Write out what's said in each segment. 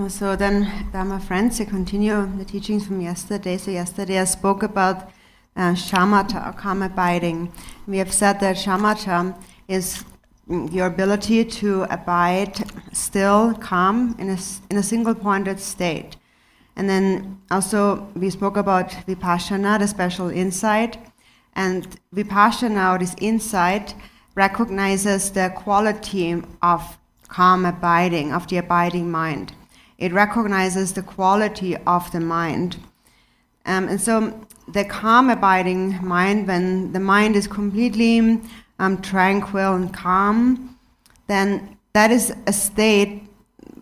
So then, Dharma friends, to continue the teachings from yesterday. So yesterday I spoke about Shamata, or calm abiding. We have said that Shamata is your ability to abide still, calm, in a single pointed state. And then also we spoke about Vipassana, the special insight. And Vipassana, or this insight, recognizes the quality of calm abiding, of the abiding mind. It recognizes the quality of the mind. And so the calm abiding mind, when the mind is completely tranquil and calm, then that is a state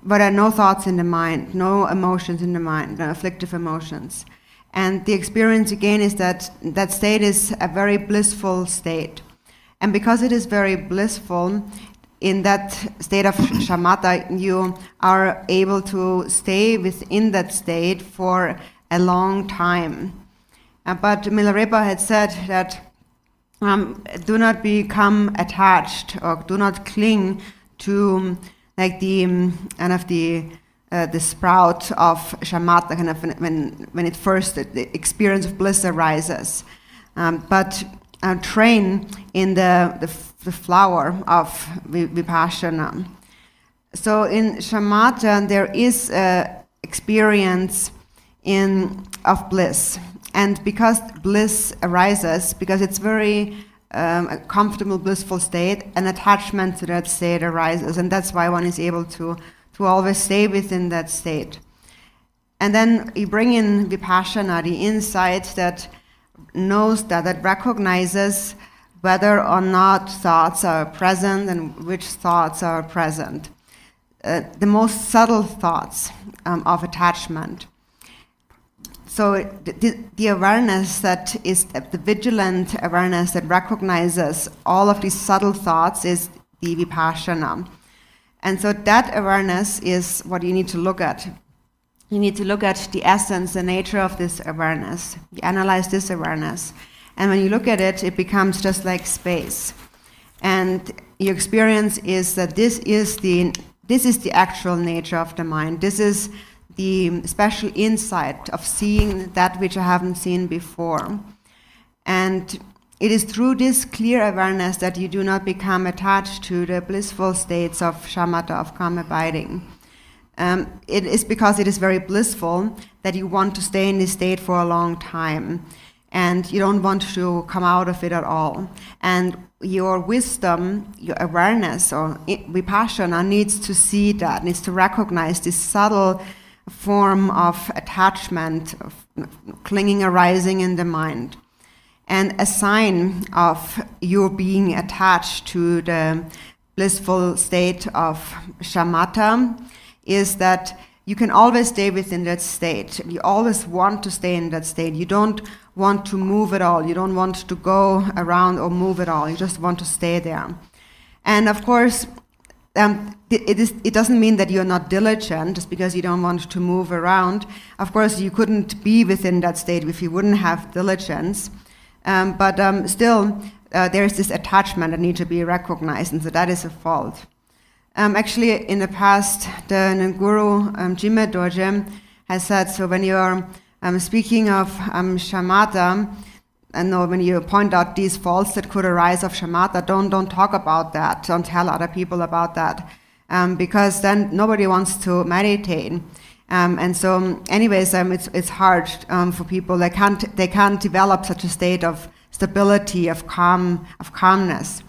where there are no thoughts in the mind, no emotions in the mind, no afflictive emotions. And the experience again is that that state is a very blissful state. And because it is very blissful, in that state of Shamata, you are able to stay within that state for a long time. But Milarepa had said that do not become attached, or do not cling to like the kind of the sprout of Shamata, kind of when it first the experience of bliss arises, but train in the flower of Vipassana. So in Shamata there is experience of bliss, and because bliss arises, because it's very a comfortable, blissful state, an attachment to that state arises, and that's why one is able to always stay within that state. And then you bring in Vipassana, the insight that knows that recognizes whether or not thoughts are present and which thoughts are present. The most subtle thoughts of attachment. So the awareness that is the vigilant awareness that recognizes all of these subtle thoughts is the Vipassana. And so that awareness is what you need to look at. You need to look at the essence, the nature of this awareness. You analyze this awareness. And when you look at it, it becomes just like space. And your experience is that this is the actual nature of the mind. This is the special insight of seeing that which I haven't seen before. And it is through this clear awareness that you do not become attached to the blissful states of Shamata, of calm abiding. It is because it is very blissful that you want to stay in this state for a long time, and you don't want to come out of it at all. And your wisdom, your awareness, or Vipassana needs to see that, needs to recognize this subtle form of attachment, of clinging arising in the mind. And a sign of your being attached to the blissful state of Shamata is that you can always stay within that state. You always want to stay in that state. You don't want to move at all. You don't want to go around or move at all. You just want to stay there. And of course, it doesn't mean that you're not diligent just because you don't want to move around. Of course, you couldn't be within that state if you wouldn't have diligence. But still, there is this attachment that needs to be recognized, and so that is a fault. Actually, in the past, the Guru Jime Dorje has said, so when you're speaking of Shamata, and when you point out these faults that could arise of Shamata, don't talk about that. Don't tell other people about that, because then nobody wants to meditate. And so, anyways, it's hard for people. They can't develop such a state of stability, of calmness.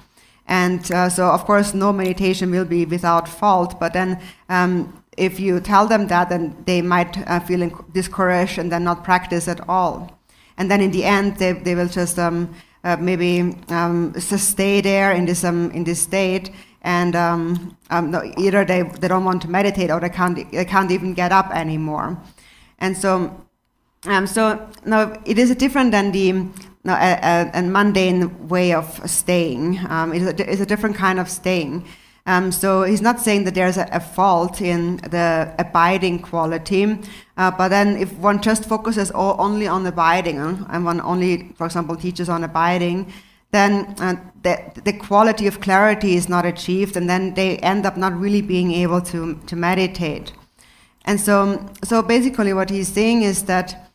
And so, of course, no meditation will be without fault. But then, if you tell them that, then they might feel discouraged and then not practice at all. And then, in the end, they will just maybe just stay there in this state. And either they don't want to meditate, or they can't even get up anymore. And so now it is different than a mundane way of staying. It's a different kind of staying. So he's not saying that there's a fault in the abiding quality, but then if one just focuses only on abiding, and one only, for example, teaches on abiding, then the quality of clarity is not achieved, and then they end up not really being able to meditate. And so basically what he's saying is that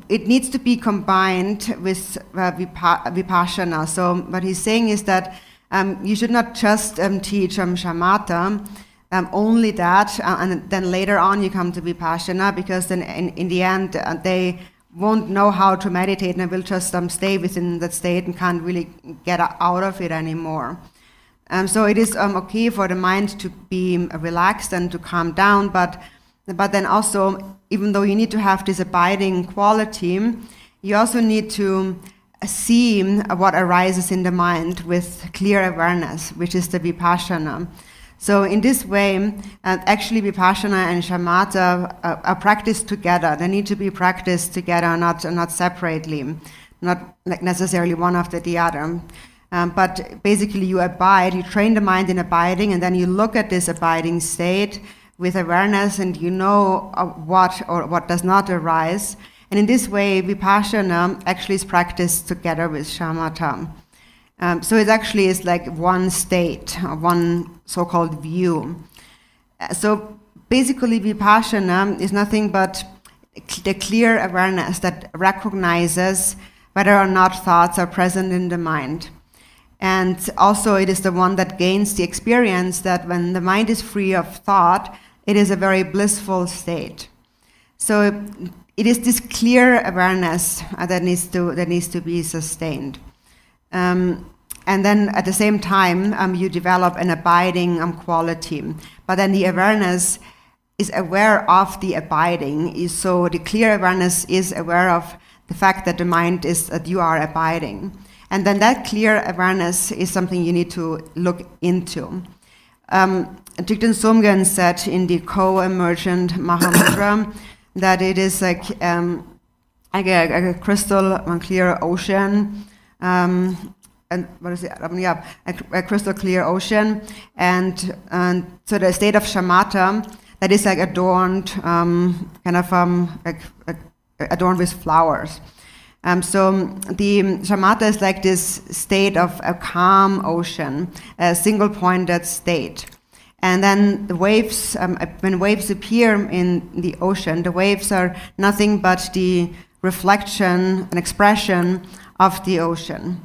it needs to be combined with Vipassana. So what he's saying is that you should not just teach Shamata, only that, and then later on you come to Vipassana, because then in the end they won't know how to meditate and will just stay within that state and can't really get out of it anymore. So it is okay for the mind to be relaxed and to calm down, but then also, even though you need to have this abiding quality, you also need to see what arises in the mind with clear awareness, which is the Vipassana. So in this way, actually Vipassana and Shamata are practiced together. They need to be practiced together, not separately, not like necessarily one after the other. But basically you abide, you train the mind in abiding, and then you look at this abiding state with awareness, and you know what does not arise. And in this way, Vipassana actually is practiced together with Shamata. So it actually is like one state, one so-called view. So basically Vipassana is nothing but the clear awareness that recognizes whether or not thoughts are present in the mind. And also it is the one that gains the experience that when the mind is free of thought, it is a very blissful state. So it is this clear awareness that needs to be sustained. And then at the same time, you develop an abiding quality. But then the awareness is aware of the abiding. So the clear awareness is aware of the fact that the mind is, that you are abiding. And then that clear awareness is something you need to look into. Thigten Somgen said in the co-emergent Mahamudra that it is like a crystal clear ocean, and what is it? Yeah, a crystal clear ocean, and so the state of Shamata that is like adorned, adorned with flowers. So the Shamata is like this state of a calm ocean, a single-pointed state. And then the waves, when waves appear in the ocean, the waves are nothing but the reflection and expression of the ocean.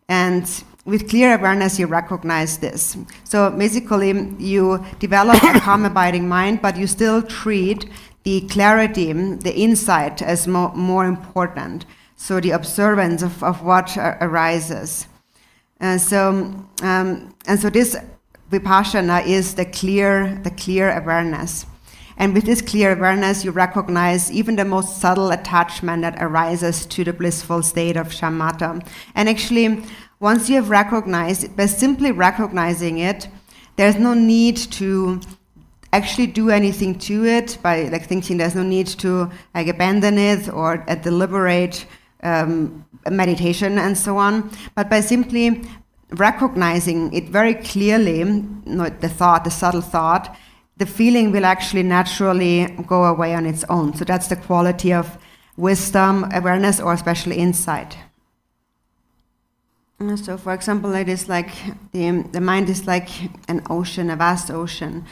And with clear awareness, you recognize this. So basically, you develop a calm, abiding mind, but you still treat the clarity, the insight as more important. So the observance of what arises. And so this Vipassana is the clear awareness. And with this clear awareness, you recognize even the most subtle attachment that arises to the blissful state of Shamata. And actually, once you have recognized it, by simply recognizing it, there's no need to actually do anything to it, by like thinking there's no need to like abandon it or a deliberate meditation and so on. But by simply recognizing it very clearly, the subtle thought, the feeling will actually naturally go away on its own. So that's the quality of wisdom, awareness, or especially insight. So for example, it is like the mind is like an ocean, a vast ocean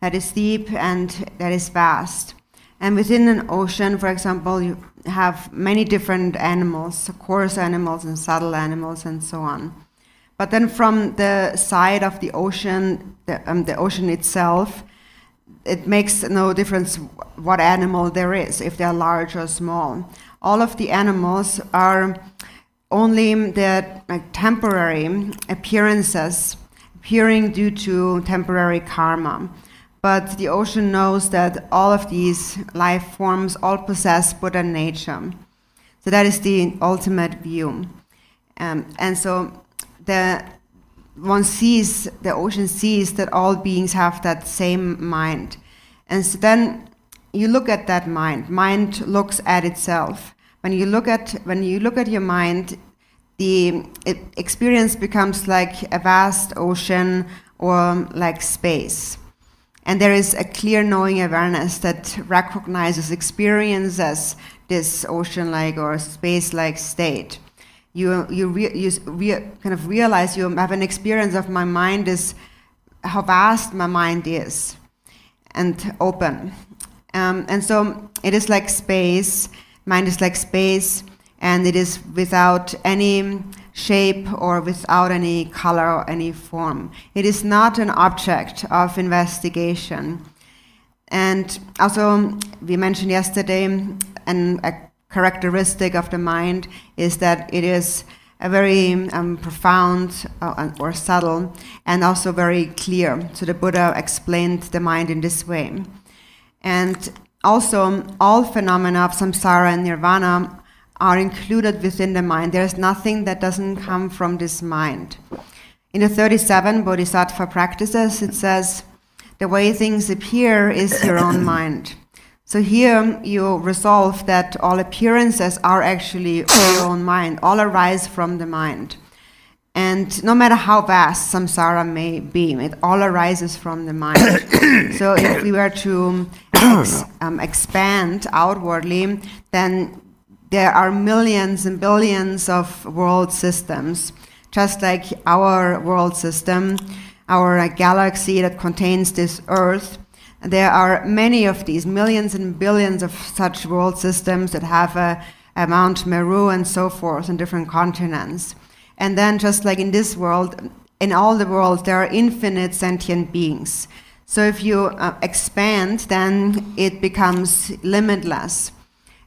that is deep and that is vast. And within an ocean, for example, you have many different animals, coarse animals and subtle animals and so on. But then from the side of the ocean itself, it makes no difference what animal there is, if they are large or small. All of the animals are only the temporary appearances, appearing due to temporary karma. But the ocean knows that all of these life forms all possess Buddha nature. So that is the ultimate view. And so the ocean sees that all beings have that same mind. And so then you look at that mind. Mind looks at itself. When you look at your mind, the experience becomes like a vast ocean or like space. And there is a clear knowing awareness that recognizes, experiences this ocean-like or space-like state. You kind of realize you have an experience of my mind is how vast my mind is. and open. And so it is like space, mind is like space, and it is without any shape or without any color or any form. It is not an object of investigation. And also, we mentioned yesterday, a characteristic of the mind is that it is a very profound or subtle, and also very clear. So the Buddha explained the mind in this way. And also, all phenomena of samsara and nirvana are included within the mind. There is nothing that doesn't come from this mind. In the 37 Bodhisattva practices, it says, the way things appear is your own mind. So here you resolve that all appearances are actually your own mind, all arise from the mind. And no matter how vast samsara may be, it all arises from the mind. So if we were to expand outwardly, then there are millions and billions of world systems, just like our world system, our galaxy that contains this Earth. There are many of these, millions and billions of such world systems that have a Mount Meru and so forth on different continents. And then just like in this world, in all the worlds, there are infinite sentient beings. So if you expand, then it becomes limitless.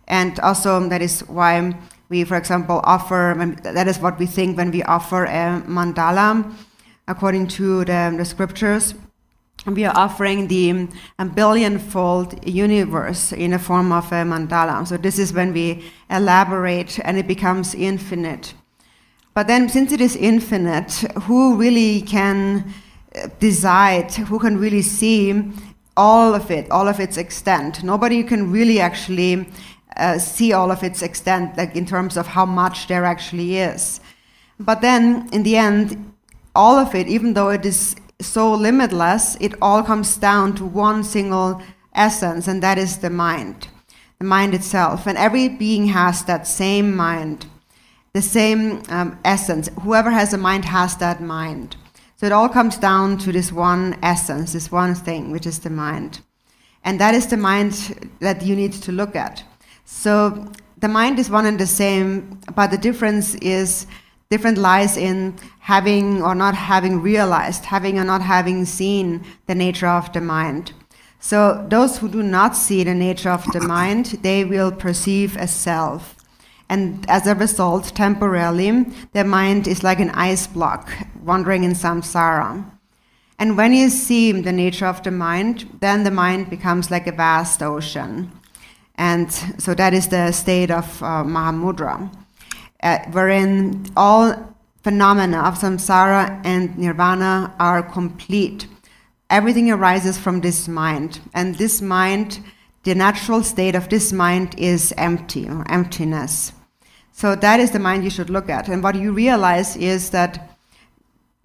And also that is why we, for example, offer, that is what we think when we offer a mandala, according to the scriptures. We are offering the billion-fold universe in the form of a mandala. So this is when we elaborate and it becomes infinite. But then since it is infinite, who really can decide, who can really see all of it, all of its extent? Nobody can really actually see all of its extent, like in terms of how much there actually is. But then in the end, all of it, even though it is so limitless, it all comes down to one single essence, and that is the mind itself. And every being has that same mind, the same essence. Whoever has a mind has that mind. So it all comes down to this one essence, this one thing, which is the mind. And that is the mind that you need to look at. So the mind is one and the same, but the difference lies in having or not having realized, having or not having seen the nature of the mind. So those who do not see the nature of the mind, they will perceive as self. And as a result, temporarily, their mind is like an ice block wandering in samsara. And when you see the nature of the mind, then the mind becomes like a vast ocean. And so that is the state of Mahamudra. Wherein all phenomena of samsara and nirvana are complete. Everything arises from this mind. And this mind, the natural state of this mind is empty, or emptiness. So that is the mind you should look at. And what you realize is that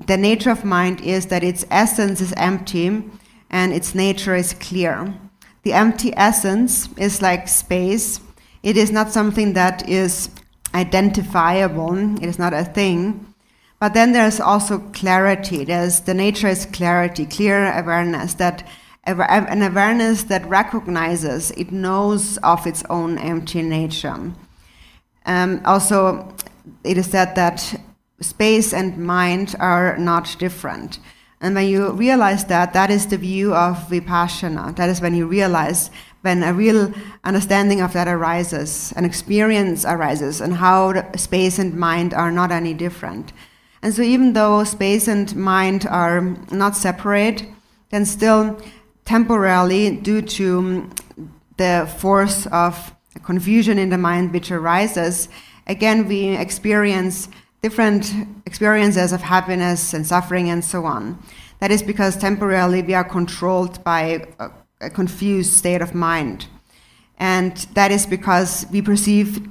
the nature of mind is that its essence is empty and its nature is clear. The empty essence is like space. It is not something that is identifiable. It is not a thing. But then there's also clarity. The nature is clarity, clear awareness, an awareness that recognizes, it knows of its own empty nature. Also, it is said that space and mind are not different. And when you realize that, that is the view of Vipassana. That is when you realize, when a real understanding of that arises, an experience arises, and how space and mind are not any different. And so even though space and mind are not separate, then still temporarily, due to the force of confusion in the mind which arises, again we experience different experiences of happiness and suffering and so on. That is because temporarily we are controlled by a confused state of mind. And that is because we perceive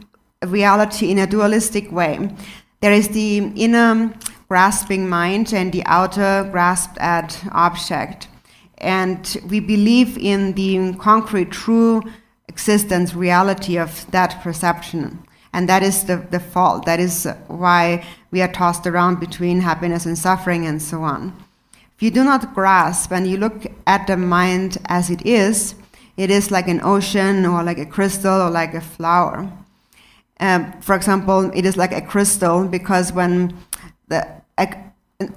reality in a dualistic way. There is the inner grasping mind and the outer grasped at object. And we believe in the concrete, true existence, reality of that perception. And that is the fault. That is why we are tossed around between happiness and suffering and so on. If you do not grasp and you look at the mind as it is like an ocean or like a crystal or like a flower. For example, it is like a crystal because when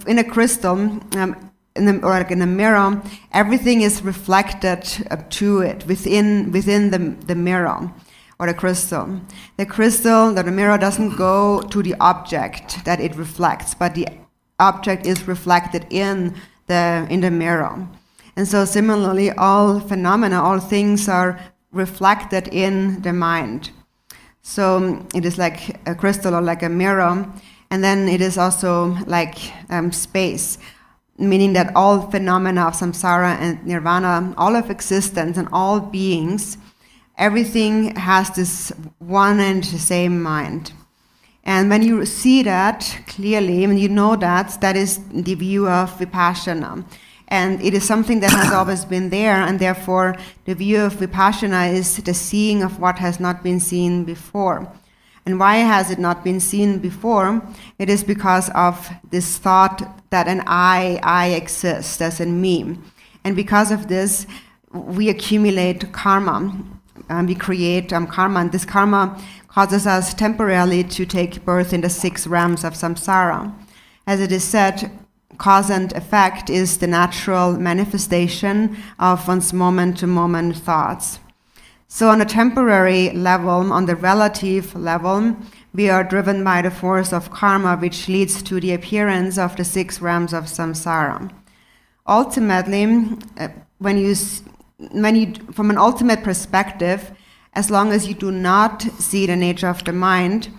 in a crystal, or like in a mirror, everything is reflected to it within the mirror or the crystal. The crystal, the mirror doesn't go to the object that it reflects, but the object is reflected in the mirror. And so similarly, all phenomena, all things are reflected in the mind. So it is like a crystal or like a mirror, and then it is also like space, meaning that all phenomena of samsara and nirvana, all of existence and all beings, everything has this one and the same mind. And when you see that clearly, when you know that, that is the view of Vipassana. And it is something that has always been there, and therefore the view of Vipassana is the seeing of what has not been seen before. And why has it not been seen before? It is because of this thought that an I exists as in me. And because of this, we accumulate karma. We create karma, and this karma causes us temporarily to take birth in the 6 realms of samsara. As it is said, cause and effect is the natural manifestation of one's moment-to-moment thoughts. So on a temporary level, on the relative level, we are driven by the force of karma, which leads to the appearance of the 6 realms of samsara. Ultimately, from an ultimate perspective, as long as you do not see the nature of the mind,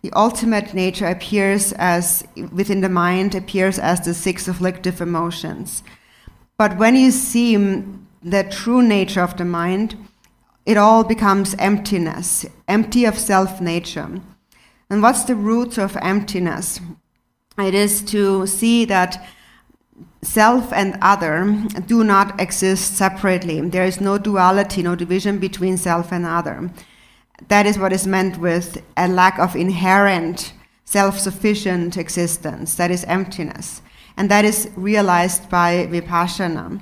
the ultimate nature appears as, within the mind, appears as the 6 afflictive emotions. But when you see the true nature of the mind, it all becomes emptiness, empty of self-nature. And what's the root of emptiness? It is to see that self and other do not exist separately. There is no duality, no division between self and other. That is what is meant with a lack of inherent self-sufficient existence. That is emptiness. And that is realized by Vipassana.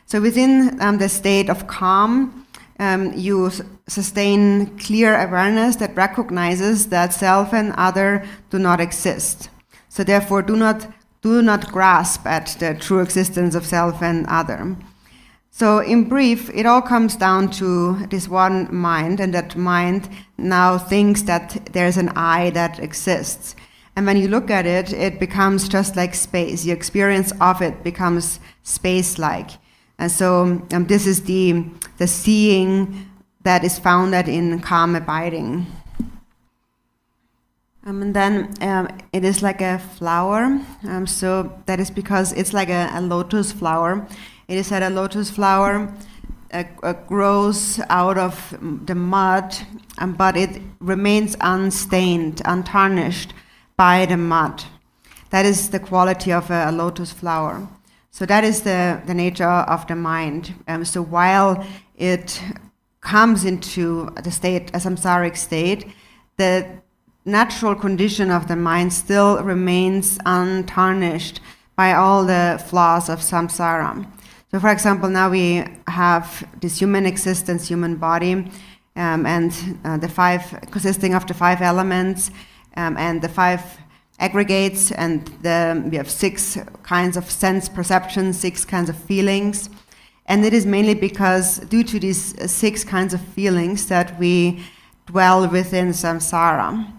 So within the state of calm, you sustain clear awareness that recognizes that self and other do not exist. So therefore, do not grasp at the true existence of self and other. So in brief, it all comes down to this one mind, and that mind now thinks that there's an I that exists. And when you look at it, it becomes just like space. Your experience of it becomes space-like. And so this is the seeing that is founded in calm abiding. And then it is like a flower. So that is because it's like a lotus flower. It is that a lotus flower grows out of the mud, but it remains unstained, untarnished by the mud. That is the quality of a lotus flower. So that is the nature of the mind. So while it comes into the state, a samsaric state, the natural condition of the mind still remains untarnished by all the flaws of samsara. So for example, now we have this human existence, human body, and the 5, consisting of the 5 elements, and the 5 aggregates, and we have 6 kinds of sense perceptions, 6 kinds of feelings. And it is mainly because due to these 6 kinds of feelings that we dwell within samsara.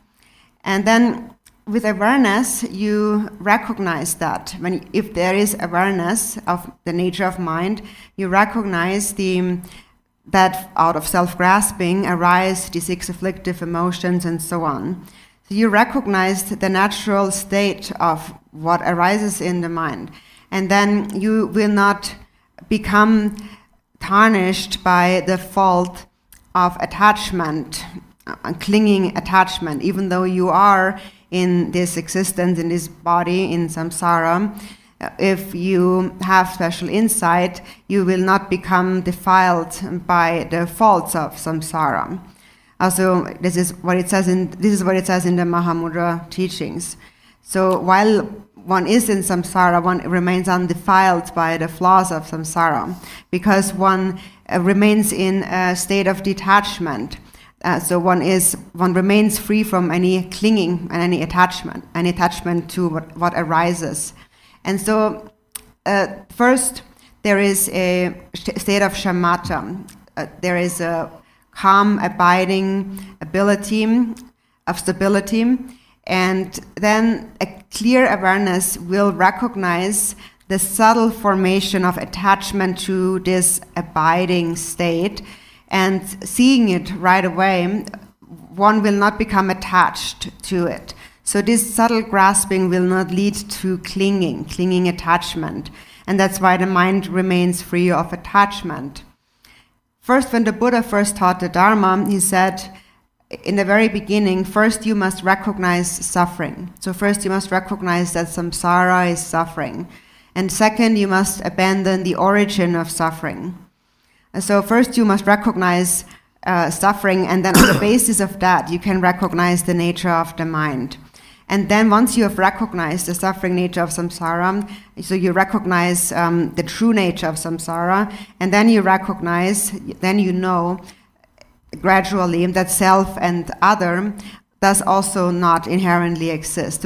And then with awareness, you recognize that. If there is awareness of the nature of mind, you recognize that out of self-grasping arise the 6 afflictive emotions and so on. So you recognize the natural state of what arises in the mind. And then you will not become tarnished by the fault of attachment, clinging attachment, even though you are in this existence, in this body, in samsara. If you have special insight, you will not become defiled by the faults of samsara. Also, this is what it says in the Mahamudra teachings. So while one is in samsara, one remains undefiled by the flaws of samsara, because one remains in a state of detachment. So one remains free from any clinging and any attachment to what arises. And so first there is a state of Shamata. There is a calm, abiding ability of stability, and then a clear awareness will recognize the subtle formation of attachment to this abiding state, and seeing it right away, one will not become attached to it. So this subtle grasping will not lead to clinging attachment, and that's why the mind remains free of attachment. First, when the Buddha first taught the Dharma, he said, in the very beginning, first you must recognize suffering. So first you must recognize that samsara is suffering. And second, you must abandon the origin of suffering. And so first you must recognize suffering, and then on the basis of that, you can recognize the nature of the mind. And then once you have recognized the suffering nature of samsara, so you recognize the true nature of samsara, and then you know gradually that self and other do not inherently exist.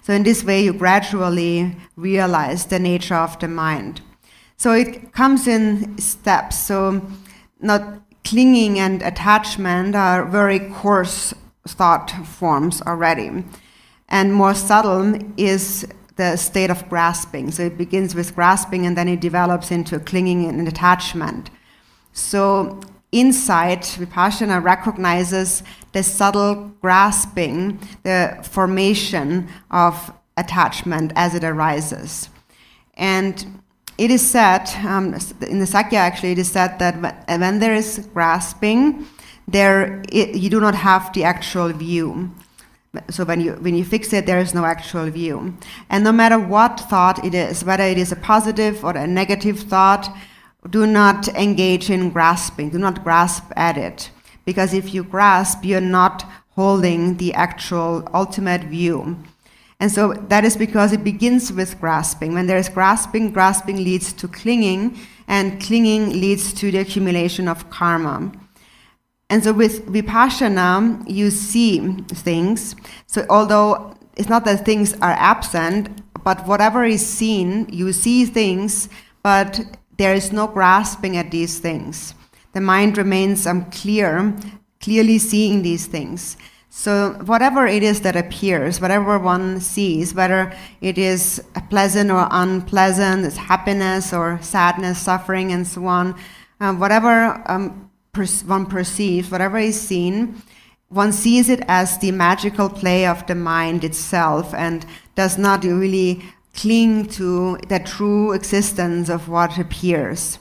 So in this way, you gradually realize the nature of the mind. So it comes in steps. So not clinging and attachment are very coarse thought forms already. And more subtle is the state of grasping. So it begins with grasping, and then it develops into clinging and attachment. So insight, Vipassana recognizes the subtle grasping, the formation of attachment as it arises. And it is said, in the Sakya actually, it is said that when there is grasping, you do not have the actual view. So when you fix it, there is no actual view. And no matter what thought it is, whether it is a positive or a negative thought, do not engage in grasping. Do not grasp at it. Because if you grasp, you're not holding the actual ultimate view. And so that is because it begins with grasping. When there is grasping, grasping leads to clinging, and clinging leads to the accumulation of karma. And so with Vipassana, you see things. So although it's not that things are absent, but whatever is seen, you see things, but there is no grasping at these things. The mind remains clearly seeing these things. So whatever it is that appears, whatever one sees, whether it is pleasant or unpleasant, it's happiness or sadness, suffering, and so on, whatever one perceives, whatever is seen, one sees it as the magical play of the mind itself, and does not really cling to the true existence of what appears,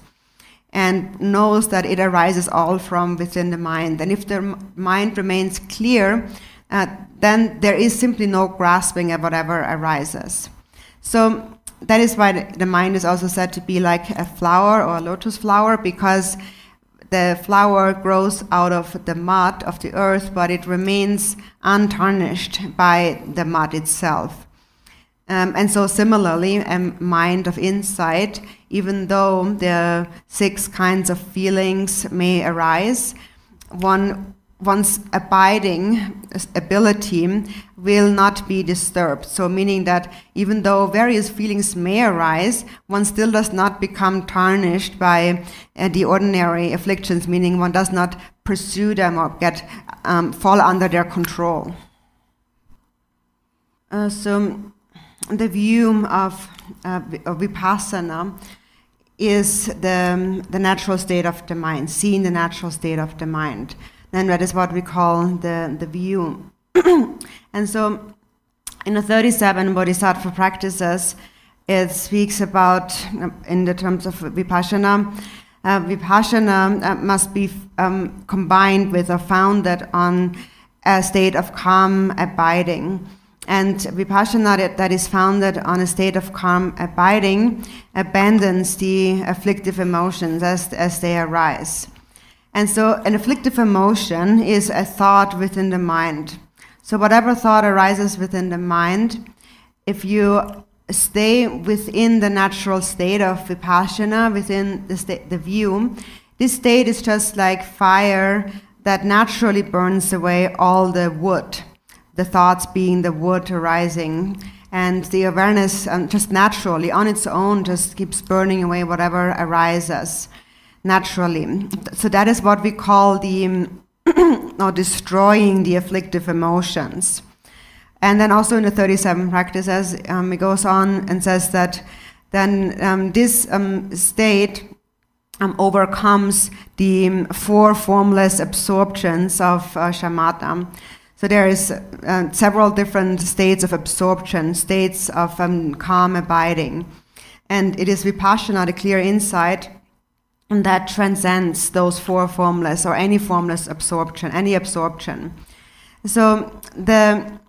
and knows that it arises all from within the mind. And if the mind remains clear, then there is simply no grasping at whatever arises. So that is why the mind is also said to be like a flower or a lotus flower, because the flower grows out of the mud of the earth, but it remains untarnished by the mud itself. And so similarly, a mind of insight, even though the 6 kinds of feelings may arise, one's abiding ability will not be disturbed. So meaning that even though various feelings may arise, one still does not become tarnished by the ordinary afflictions, meaning one does not pursue them or fall under their control. So the view of Vipassana is the natural state of the mind, seeing the natural state of the mind. And that is what we call the view. And so in the 37 Bodhisattva practices, it speaks about, in the terms of Vipassana, Vipassana must be combined with or founded on a state of calm abiding. And Vipassana that is founded on a state of calm abiding abandons the afflictive emotions as they arise. And so an afflictive emotion is a thought within the mind. So whatever thought arises within the mind, if you stay within the natural state of Vipassana, within the view, this state is just like fire that naturally burns away all the wood, the thoughts being the wood arising, and the awareness just naturally, on its own, just keeps burning away whatever arises naturally. So that is what we call the destroying the afflictive emotions. And then also in the 37 practices, it goes on and says that then this state overcomes the 4 formless absorptions of Shamata. So there is several different states of absorption, states of calm abiding. And it is Vipassana, the clear insight, that transcends those 4 formless or any formless absorption, any absorption. So the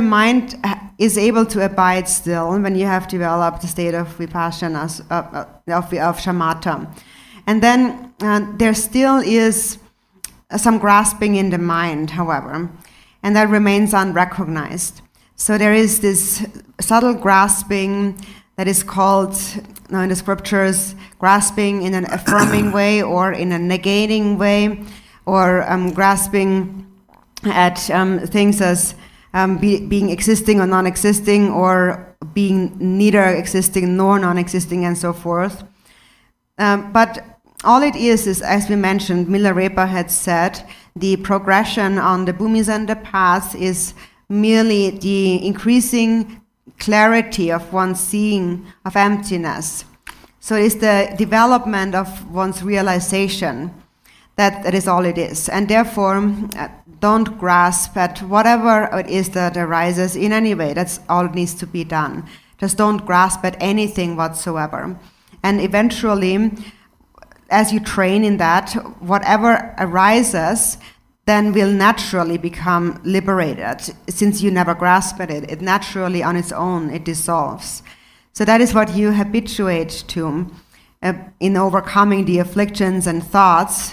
mind is able to abide still when you have developed the state of Vipassana, of Shamata. And then there still is some grasping in the mind, however, and that remains unrecognized. So there is this subtle grasping that is called in the scriptures grasping in an affirming way or in a negating way, or grasping at things as being existing or non-existing, or being neither existing nor non-existing, and so forth. But all it is, as we mentioned, Milarepa had said, the progression on the Bhumisandha path is merely the increasing clarity of one's seeing of emptiness. So it's the development of one's realization. That is all it is. And therefore, don't grasp at whatever it is that arises in any way. That's all that needs to be done. Just don't grasp at anything whatsoever. And eventually, as you train in that, whatever arises then will naturally become liberated. Since you never grasp at it, it naturally on its own, it dissolves. So that is what you habituate to in overcoming the afflictions and thoughts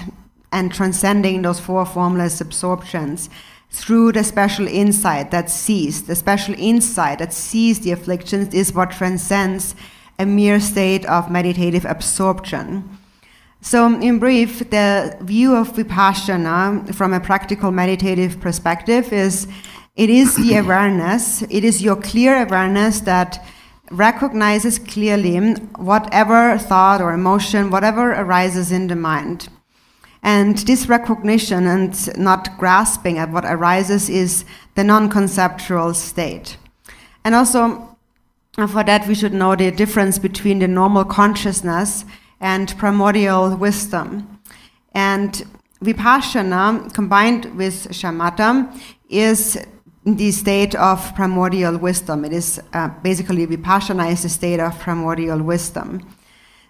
and transcending those 4 formless absorptions through the special insight that sees. The special insight that sees the afflictions is what transcends a mere state of meditative absorption. So in brief, the view of Vipassana from a practical meditative perspective is, it is the awareness, it is your clear awareness that recognizes clearly whatever thought or emotion, whatever arises in the mind. And this recognition and not grasping at what arises is the non-conceptual state. And also, for that we should know the difference between the normal consciousness and primordial wisdom. And Vipassana, combined with Shamata, is the state of primordial wisdom. It is basically Vipassana is the state of primordial wisdom.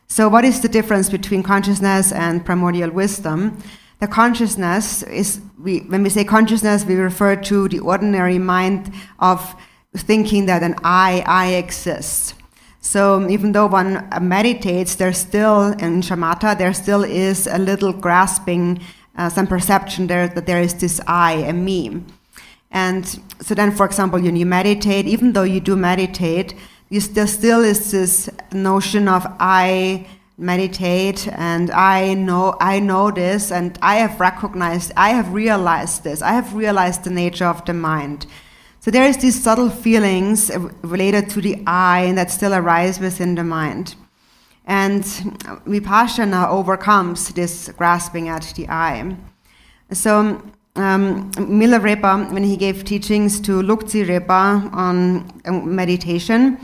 So what is the difference between consciousness and primordial wisdom? The consciousness is, when we say consciousness, we refer to the ordinary mind of thinking that an I exists. So even though one meditates, there's still, in Shamata, there still is a little grasping, some perception there that there is this I, a me. And so then, for example, when you meditate, even though you do meditate, there still is this notion of I meditate and I know this, and I have recognized, I have realized this, I have realized the nature of the mind. So there is these subtle feelings related to the I that still arise within the mind. And Vipassana overcomes this grasping at the I. So Milarepa, when he gave teachings to Lukti Repa on meditation,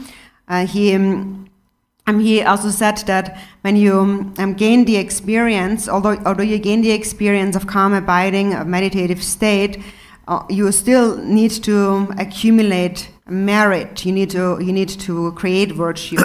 he also said that when you gain the experience, although you gain the experience of calm abiding, a meditative state, you still need to accumulate merit. You need to create virtue.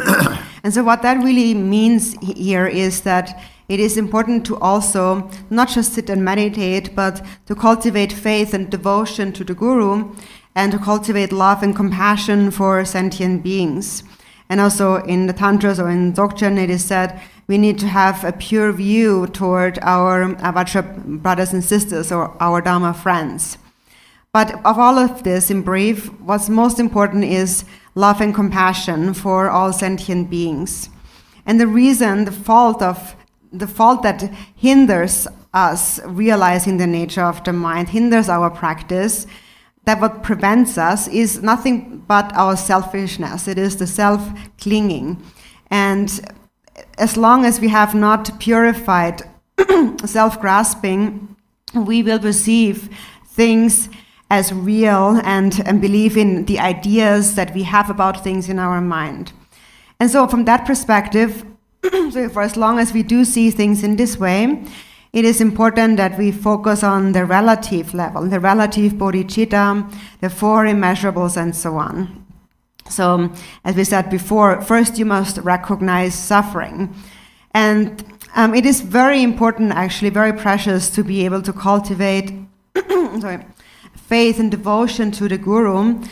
And so what that really means here is that it is important to also not just sit and meditate, but to cultivate faith and devotion to the Guru, and to cultivate love and compassion for sentient beings. And also in the Tantras or in Dzogchen, it is said we need to have a pure view toward our Vajra brothers and sisters or our Dharma friends. But of all of this, in brief, what's most important is love and compassion for all sentient beings. And the reason, the fault that hinders us realizing the nature of the mind, hinders our practice, that what prevents us is nothing but our selfishness. It is the self-clinging. And as long as we have not purified self-grasping, we will perceive things as real and believe in the ideas that we have about things in our mind. And so from that perspective, so for as long as we do see things in this way, it is important that we focus on the relative level, the relative bodhicitta, the four immeasurables, and so on. So, as we said before, first you must recognize suffering. And it is very important, actually, very precious to be able to cultivate faith and devotion to the Guru.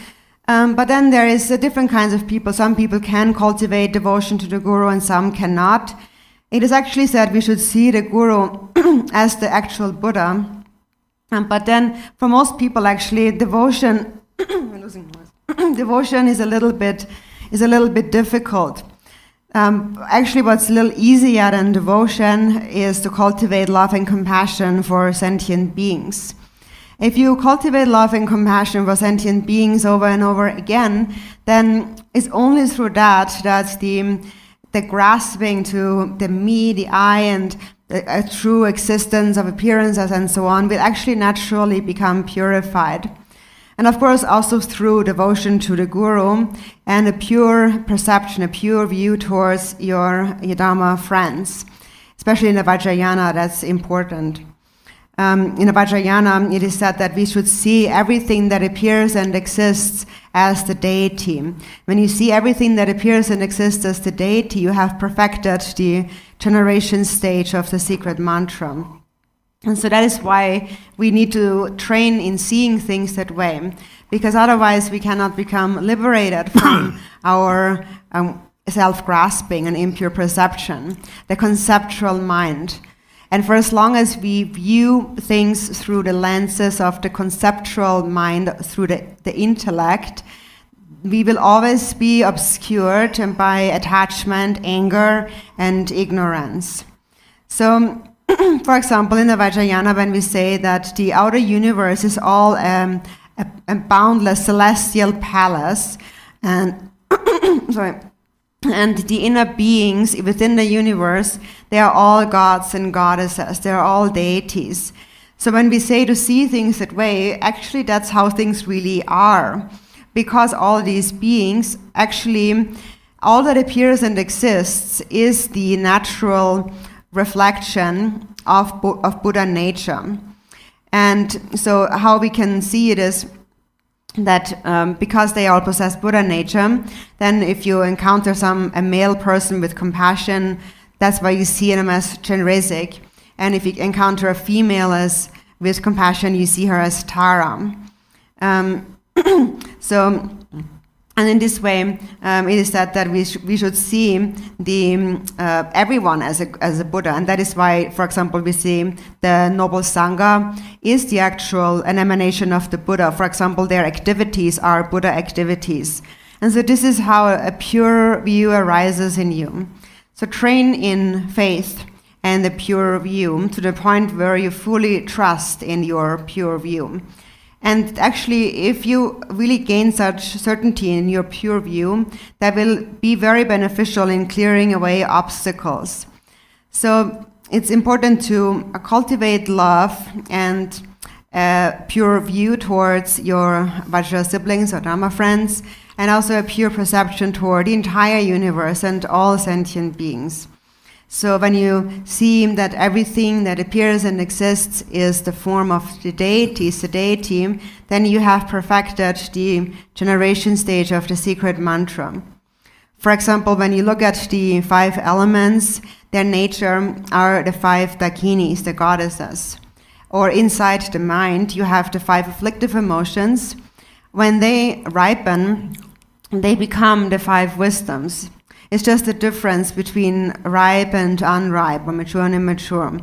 But then there is different kinds of people. Some people can cultivate devotion to the Guru and some cannot. It is actually said we should see the Guru as the actual Buddha. But then for most people, actually, devotion devotion is a little bit difficult. Actually, what's a little easier than devotion is to cultivate love and compassion for sentient beings. If you cultivate love and compassion for sentient beings over and over again, then it's only through that the grasping to the me, the I, and a true existence of appearances and so on will actually naturally become purified. And of course, also through devotion to the Guru and a pure perception, a pure view towards your Dharma friends. Especially in the Vajrayana, that's important. In the Vajrayana, it is said that we should see everything that appears and exists as the deity. When you see everything that appears and exists as the deity, you have perfected the generation stage of the secret mantra. And so that is why we need to train in seeing things that way, because otherwise we cannot become liberated from our self-grasping and impure perception, the conceptual mind. And for as long as we view things through the lenses of the conceptual mind, through the intellect, we will always be obscured by attachment, anger, and ignorance. So, for example, in the Vajrayana, when we say that the outer universe is all a boundless celestial palace, and and the inner beings within the universe, they are all gods and goddesses, they are all deities. So when we say to see things that way, actually that's how things really are. Because all these beings, actually, all that appears and exists is the natural reflection of Buddha nature. And so how we can see it is that because they all possess Buddha nature, then if you encounter a male person with compassion, that's why you see him as Chenrezig. And if you encounter a female with compassion, you see her as Tara. And in this way, it is said that we should see everyone as a Buddha, and that is why, for example, we see the Noble Sangha is an emanation of the Buddha. For example, their activities are Buddha activities, and so this is how a pure view arises in you. So train in faith and the pure view to the point where you fully trust in your pure view. And actually, if you really gain such certainty in your pure view, that will be very beneficial in clearing away obstacles. So it's important to cultivate love and pure view towards your Vajra siblings or Dharma friends, and also a pure perception toward the entire universe and all sentient beings. So when you see that everything that appears and exists is the form of the deity, then you have perfected the generation stage of the secret mantra. For example, when you look at the 5 elements, their nature are the 5 dakinis, the goddesses. Or inside the mind, you have the 5 afflictive emotions. When they ripen, they become the 5 wisdoms. It's just the difference between ripe and unripe, or mature and immature.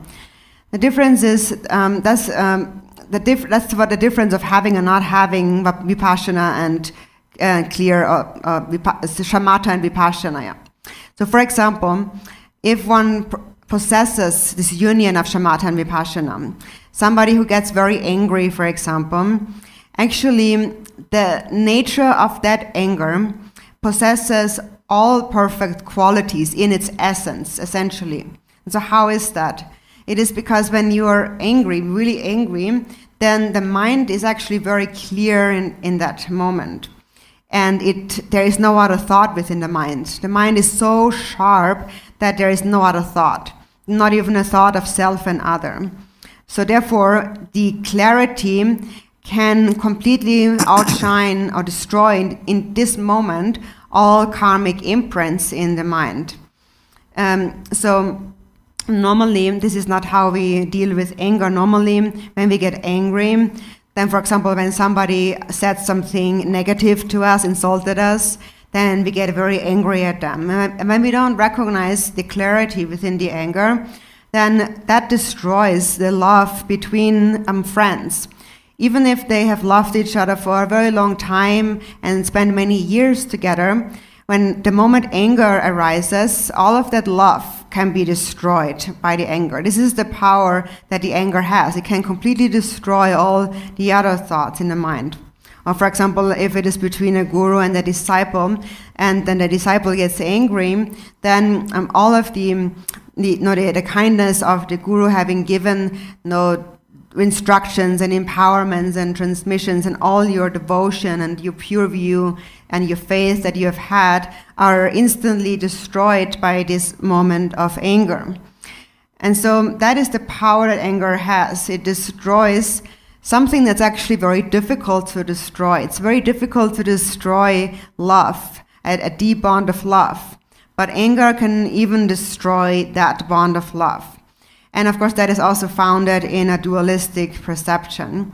The difference is, the that's what the difference of having and not having Vipassana and Shamata and Vipassana. Yeah. So, for example, if one possesses this union of Shamata and Vipassana, somebody who gets very angry, for example, actually the nature of that anger possesses all perfect qualities in its essence, essentially. And so how is that? It is because when you are angry, really angry, then the mind is actually very clear in that moment. And there is no other thought within the mind. The mind is so sharp that there is no other thought, not even a thought of self and other. So therefore, the clarity can completely outshine or destroy in this moment all karmic imprints in the mind. So normally, this is not how we deal with anger. Normally, when we get angry, then, for example, when somebody said something negative to us, insulted us, then we get very angry at them. And when we don't recognize the clarity within the anger, then that destroys the love between friends. Even if they have loved each other for a very long time and spent many years together, when the moment anger arises, all of that love can be destroyed by the anger. This is the power that the anger has. It can completely destroy all the other thoughts in the mind. Or for example, if it is between a guru and a disciple, and then the disciple gets angry, then all of the kindness of the guru having given instructions and empowerments and transmissions and all your devotion and your pure view and your faith that you have had are instantly destroyed by this moment of anger. And so that is the power that anger has. It destroys something that's actually very difficult to destroy. It's very difficult to destroy love, a deep bond of love. But anger can even destroy that bond of love. And of course, that is also founded in a dualistic perception.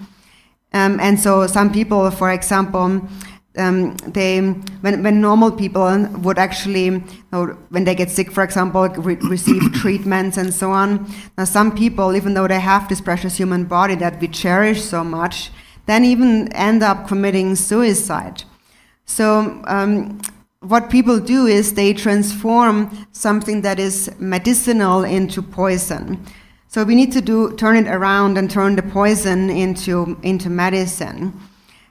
And so some people, for example, when normal people would actually, when they get sick, for example, receive treatments and so on. Now, some people, even though they have this precious human body that we cherish so much, then even end up committing suicide. So what people do is they transform something that is medicinal into poison. So we need to turn it around and turn the poison into medicine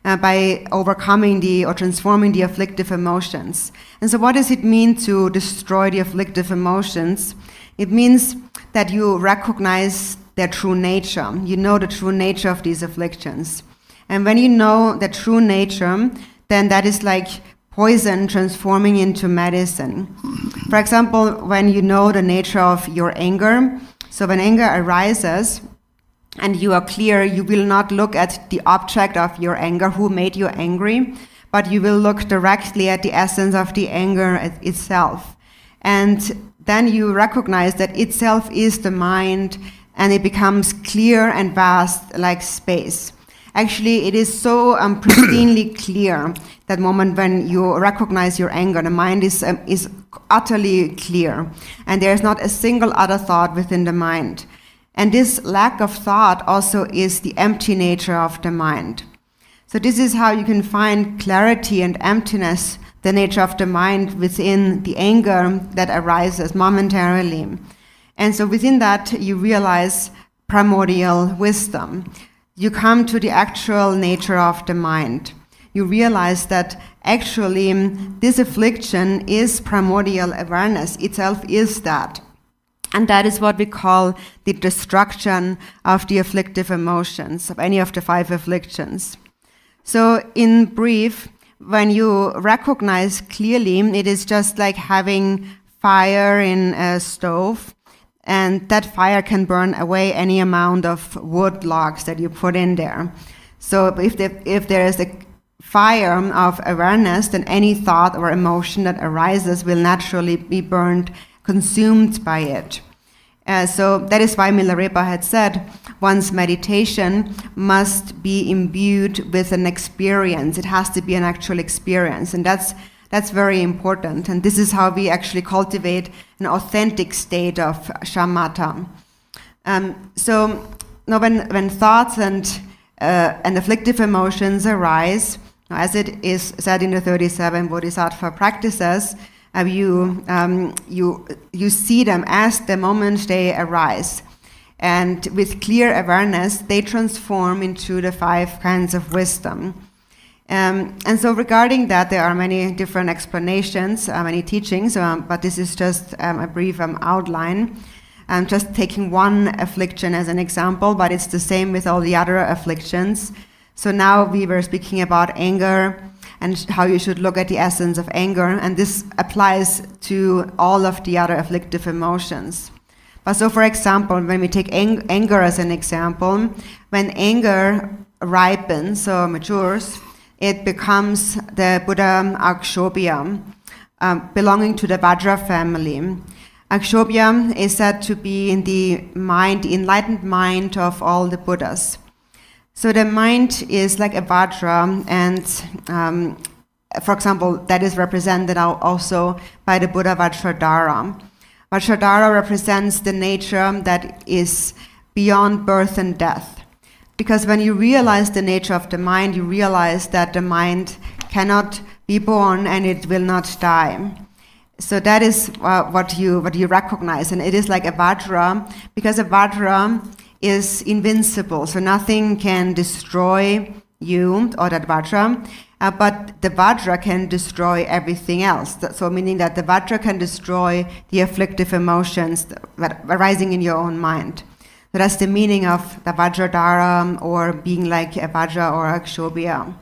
by overcoming or transforming the afflictive emotions. And so what does it mean to destroy the afflictive emotions? It means that you recognize their true nature. You know the true nature of these afflictions. And when you know the true nature, then that is like poison transforming into medicine. For example, when you know the nature of your anger, so when anger arises and you are clear, you will not look at the object of your anger, who made you angry, but you will look directly at the essence of the anger itself. And then you recognize that itself is the mind, and it becomes clear and vast like space. Actually, it is so pristinely clear, that moment when you recognize your anger. The mind is utterly clear, and there is not a single other thought within the mind. And this lack of thought also is the empty nature of the mind. So this is how you can find clarity and emptiness, the nature of the mind within the anger that arises momentarily. And so within that, you realize primordial wisdom. You come to the actual nature of the mind. You realize that actually this affliction is primordial awareness. Itself is that. And that is what we call the destruction of the afflictive emotions, of any of the 5 afflictions. So in brief, when you recognize clearly, it is just like having fire in a stove, and that fire can burn away any amount of wood logs that you put in there. So if there is a fire of awareness, then any thought or emotion that arises will naturally be burned, consumed by it. So that is why Milarepa had said, one's meditation must be imbued with an experience. It has to be an actual experience, and that's very important. And this is how we actually cultivate an authentic state of shamatha. So now when thoughts and and afflictive emotions arise, as it is said in the 37 Bodhisattva practices, you see them as the moment they arise. And with clear awareness, they transform into the 5 kinds of wisdom. And so regarding that, there are many different explanations, many teachings, but this is just a brief outline. I'm just taking one affliction as an example, but it's the same with all the other afflictions. So now we were speaking about anger and how you should look at the essence of anger, and this applies to all of the other afflictive emotions. But so for example, when we take anger as an example, when anger ripens or matures, it becomes the Buddha Akshobhya, belonging to the Vajra family. Akshobhya is said to be in the mind, the enlightened mind of all the Buddhas. So the mind is like a Vajra, and for example, that is represented also by the Buddha Vajradhara. Vajradhara represents the nature that is beyond birth and death. Because when you realize the nature of the mind, you realize that the mind cannot be born and it will not die. So that is what you recognize, and it is like a Vajra, because a Vajra is invincible, so nothing can destroy you or that Vajra, but the Vajra can destroy everything else. So meaning that the Vajra can destroy the afflictive emotions arising in your own mind. So that's the meaning of the Vajradhara, or being like a Vajra or Akshobhya.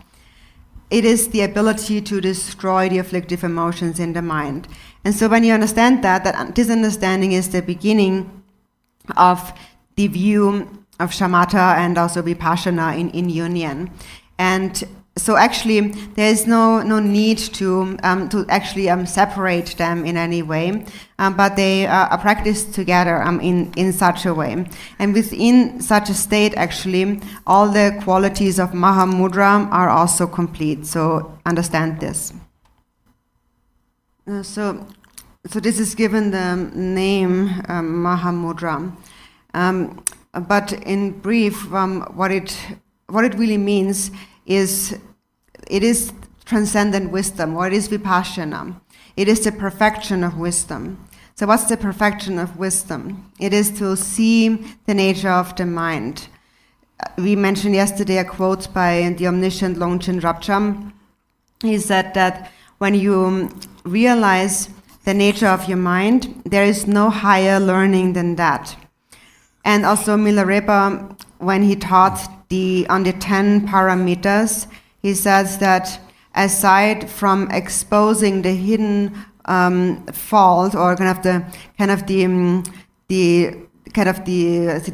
It is the ability to destroy the afflictive emotions in the mind. And so when you understand that this understanding is the beginning of the view of Shamata and also Vipassana in union. And so actually there is no need to actually separate them in any way, but they are practiced together in such a way. And within such a state, actually, all the qualities of Mahamudra are also complete. So understand this. So this is given the name Mahamudra. But in brief, what it really means is it is transcendent wisdom. What is Vipassana? It is the perfection of wisdom. So what's the perfection of wisdom? It is to see the nature of the mind. We mentioned yesterday a quote by the omniscient Longchen Rabcham. He said that when you realize the nature of your mind, there is no higher learning than that. And also Milarepa, when he taught on the 10 parameters, he says that aside from exposing the hidden fault, or the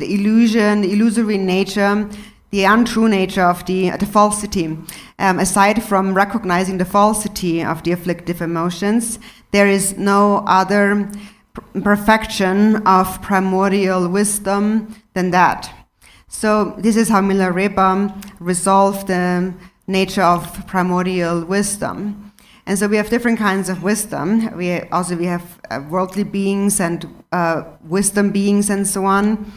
illusion, the illusory nature, the untrue nature of the falsity, aside from recognizing the falsity of the afflictive emotions, there is no other perfection of primordial wisdom than that. So this is how Milarepa resolved the nature of primordial wisdom. And so we have different kinds of wisdom. We have worldly beings and wisdom beings and so on.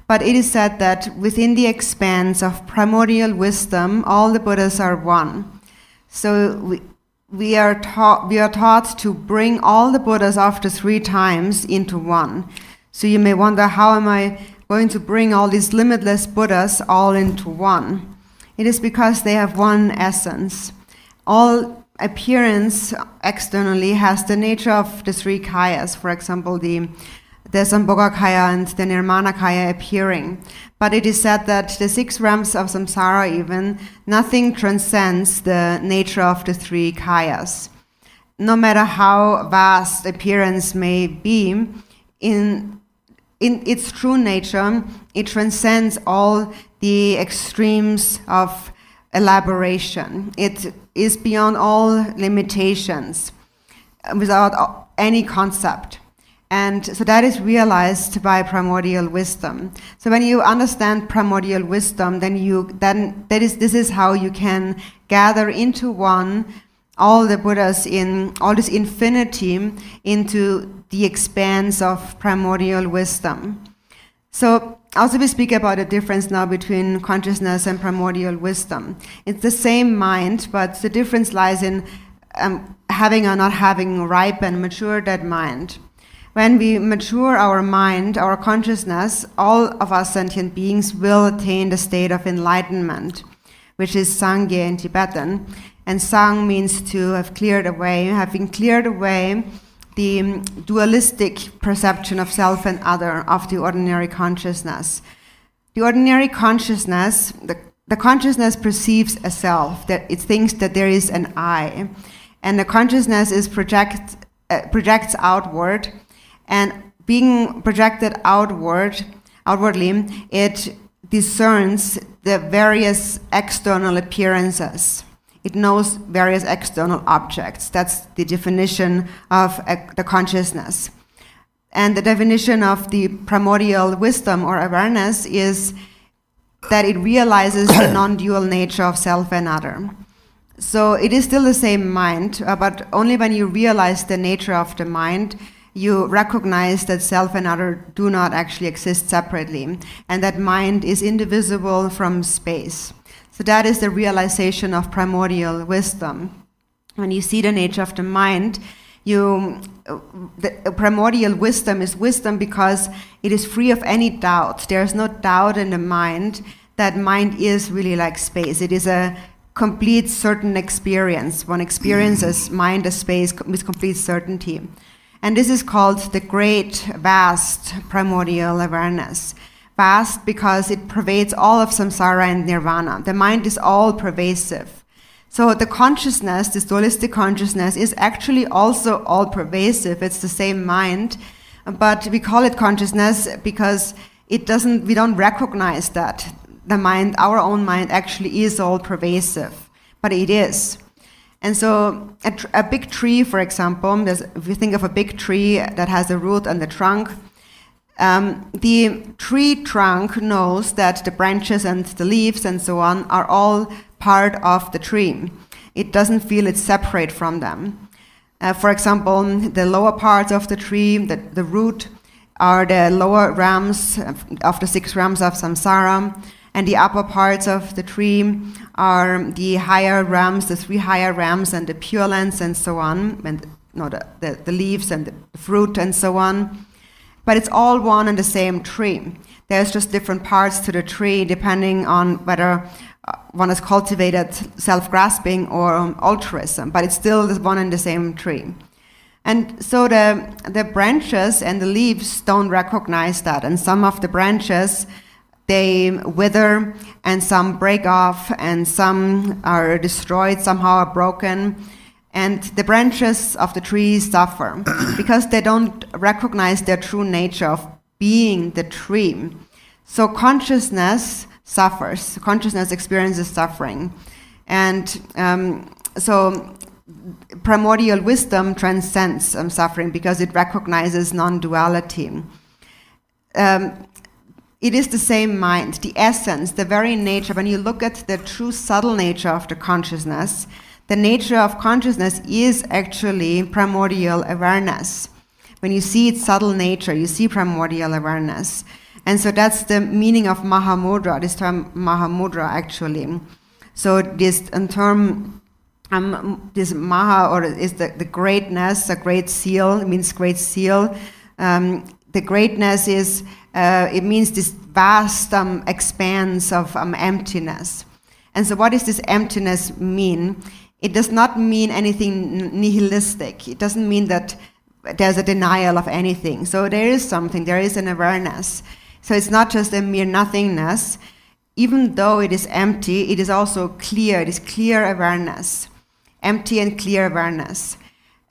But it is said that within the expanse of primordial wisdom, all the Buddhas are one. So we are taught to bring all the Buddhas after 3 times into one. So you may wonder, how am I going to bring all these limitless Buddhas all into one? It is because they have one essence. All appearance externally has the nature of the 3 kayas. For example, the Sambhogakaya and the Nirmanakaya appearing. But it is said that the 6 realms of samsara even, nothing transcends the nature of the 3 kayas. No matter how vast appearance may be, in its true nature, it transcends all the extremes of elaboration. It is beyond all limitations, without any concept. And so that is realized by primordial wisdom. So when you understand primordial wisdom, this is how you can gather into one all the Buddhas in all this infinity into the expanse of primordial wisdom. So Also, we speak about a difference now between consciousness and primordial wisdom. It's the same mind, but the difference lies in having or not having ripened, matured that mind. When we mature our mind, our consciousness, all of us sentient beings will attain the state of enlightenment, which is Sangye in Tibetan. And Sang means to have cleared away, having cleared away the dualistic perception of self and other of the ordinary consciousness. The ordinary consciousness, the consciousness perceives a self, that it thinks that there is an I, and the consciousness is projects outward, and being projected outwardly, it discerns the various external appearances. It knows various external objects. That's the definition of the consciousness. And the definition of the primordial wisdom or awareness is that it realizes the non-dual nature of self and other. So it is still the same mind, but only when you realize the nature of the mind, you recognize that self and other do not actually exist separately, and that mind is indivisible from space. So that is the realization of primordial wisdom. When you see the nature of the mind, the primordial wisdom is wisdom because it is free of any doubt. There is no doubt in the mind that mind is really like space. It is a complete certain experience. One experiences mind as space with complete certainty. And this is called the great, vast primordial awareness. Vast because it pervades all of samsara and nirvana. The mind is all pervasive. So the consciousness, this dualistic consciousness, is actually also all pervasive. It's the same mind, but we call it consciousness because we don't recognize that the mind, our own mind, actually is all pervasive, but it is. And so a big tree, for example, if you think of a big tree that has a root and a trunk, the tree trunk knows that the branches and the leaves and so on are all part of the tree. It doesn't feel it's separate from them. For example, the lower parts of the tree, the root, are the lower realms of the 6 realms of samsara, and the upper parts of the tree are the higher realms, the 3 higher realms, and the pure lands and so on, and the leaves and the fruit and so on. But it's all one and the same tree. There's just different parts to the tree depending on whether one has cultivated self-grasping or altruism, but it's still one and the same tree. And so the branches and the leaves don't recognize that, and some of the branches, they wither, and some break off, and some are destroyed, somehow are broken. And the branches of the trees suffer because they don't recognize their true nature of being the tree. So consciousness suffers. Consciousness experiences suffering. And so primordial wisdom transcends suffering because it recognizes non-duality. It is the same mind, the essence, the very nature. When you look at the true subtle nature of the consciousness, the nature of consciousness is actually primordial awareness. When you see its subtle nature, you see primordial awareness. And so that's the meaning of Mahamudra, this term Mahamudra actually. So this term, this Maha, or is the greatness, a great seal, it means great seal. The greatness is, it means this vast expanse of emptiness. And so what does this emptiness mean? It does not mean anything nihilistic. It doesn't mean that there's a denial of anything. So there is something, there is an awareness. So it's not just a mere nothingness. Even though it is empty, it is also clear. It is clear awareness, empty and clear awareness.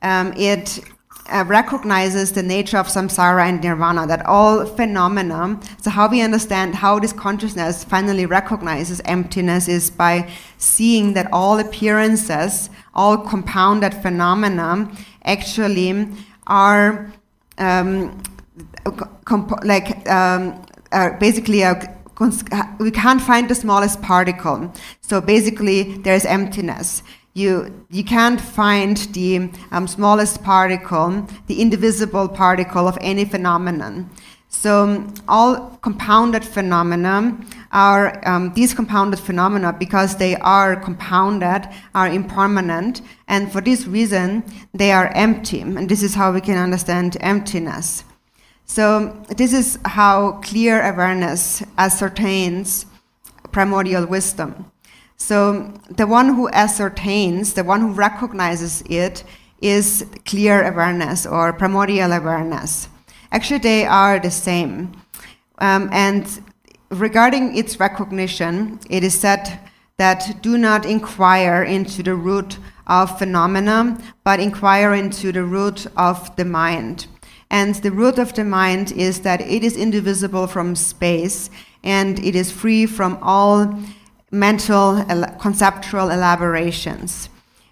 It recognizes the nature of samsara and nirvana, that all phenomena. So how we understand how this consciousness finally recognizes emptiness is by seeing that all appearances, all compounded phenomena actually are basically we can't find the smallest particle. So basically there's emptiness. You can't find the smallest particle, the indivisible particle of any phenomenon. So all compounded phenomena are, these compounded phenomena, because they are compounded, are impermanent, and for this reason they are empty, and this is how we can understand emptiness. So this is how clear awareness ascertains primordial wisdom. So the one who ascertains, the one who recognizes it, is clear awareness or primordial awareness. Actually, they are the same. And regarding its recognition, it is said that do not inquire into the root of phenomena, but inquire into the root of the mind. And the root of the mind is that it is indivisible from space, and it is free from all mental, conceptual elaborations.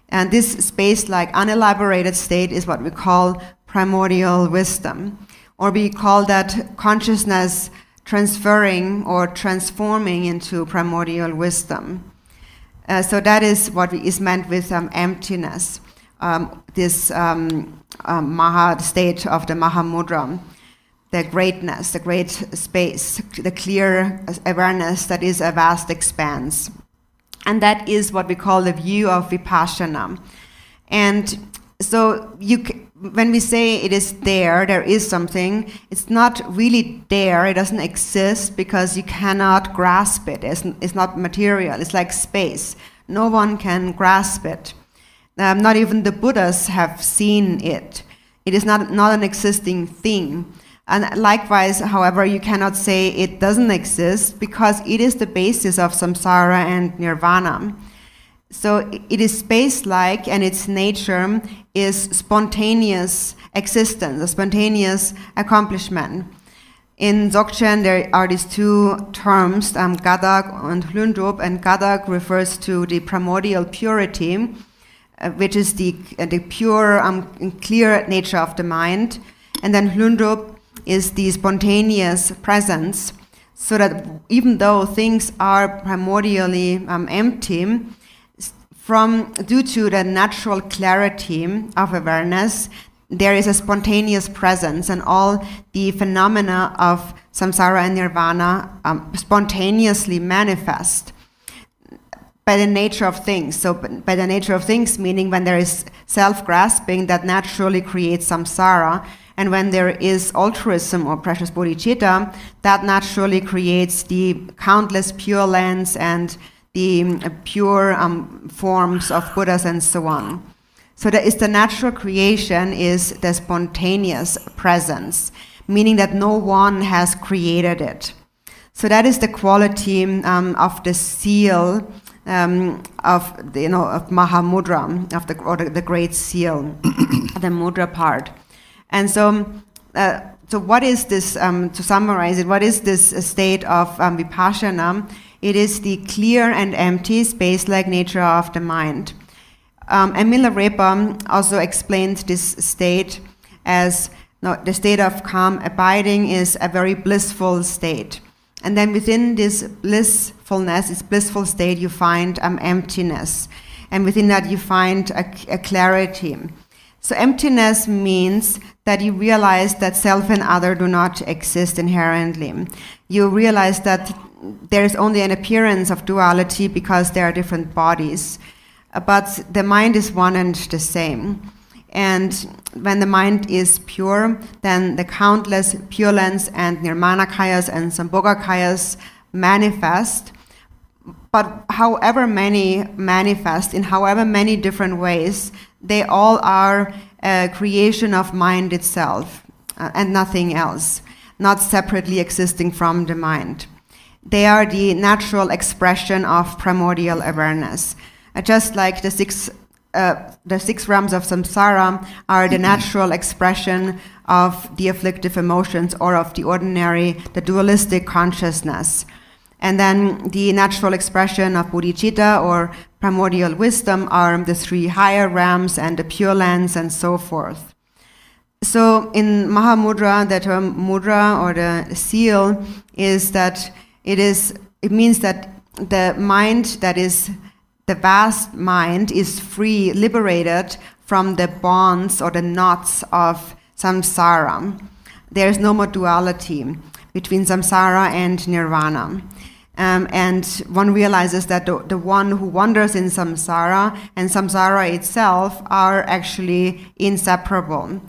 And this space-like, unelaborated state is what we call primordial wisdom. Or we call that consciousness transferring or transforming into primordial wisdom. So that is what is meant with emptiness, this Maha state of the Mahamudra, the greatness, the great space, the clear awareness that is a vast expanse. And that is what we call the view of Vipassana. And so when we say it is there is something, it's not really there, it doesn't exist because you cannot grasp it. It's not material, it's like space. No one can grasp it. Not even the Buddhas have seen it. It is not an existing thing. And likewise, however, you cannot say it doesn't exist because it is the basis of samsara and nirvana. So it is space-like, and its nature is spontaneous existence, a spontaneous accomplishment. In Dzogchen, there are these two terms, gadag and hlundrup, and gadag refers to the primordial purity, which is the pure, clear nature of the mind, and then hlundrup is the spontaneous presence, so that even though things are primordially empty, due to the natural clarity of awareness, there is a spontaneous presence, and all the phenomena of samsara and nirvana spontaneously manifest by the nature of things. So by the nature of things, meaning when there is self-grasping, that naturally creates samsara, and when there is altruism or precious bodhicitta, that naturally creates the countless pure lands and the pure forms of Buddhas and so on. So the natural creation is the spontaneous presence, meaning that no one has created it. So that is the quality of the seal of Mahamudra, or the great seal, the mudra part. And so what is this? To summarize it, what is this state of Vipassana? It is the clear and empty space-like nature of the mind. Emila Repa also explained this state as the state of calm abiding is a very blissful state. And then within this blissfulness, this blissful state, you find emptiness. And within that you find a clarity. So emptiness means that you realize that self and other do not exist inherently. You realize that there is only an appearance of duality because there are different bodies. But the mind is one and the same. And when the mind is pure, then the countless Pure Lands and Nirmanakayas and Sambhogakayas manifest. But however many manifest in however many different ways, they all are a creation of mind itself and nothing else, not separately existing from the mind. They are the natural expression of primordial awareness. Just like the six realms of samsara are the natural expression of the afflictive emotions or of the ordinary, the dualistic consciousness. And then the natural expression of bodhicitta or primordial wisdom are the three higher realms and the pure lands and so forth. So in Mahamudra, the term mudra or the seal is that it means that the mind that is the vast mind is free, liberated from the bonds or the knots of samsara. there is no more duality between samsara and nirvana. And one realizes that the one who wanders in samsara and samsara itself are actually inseparable.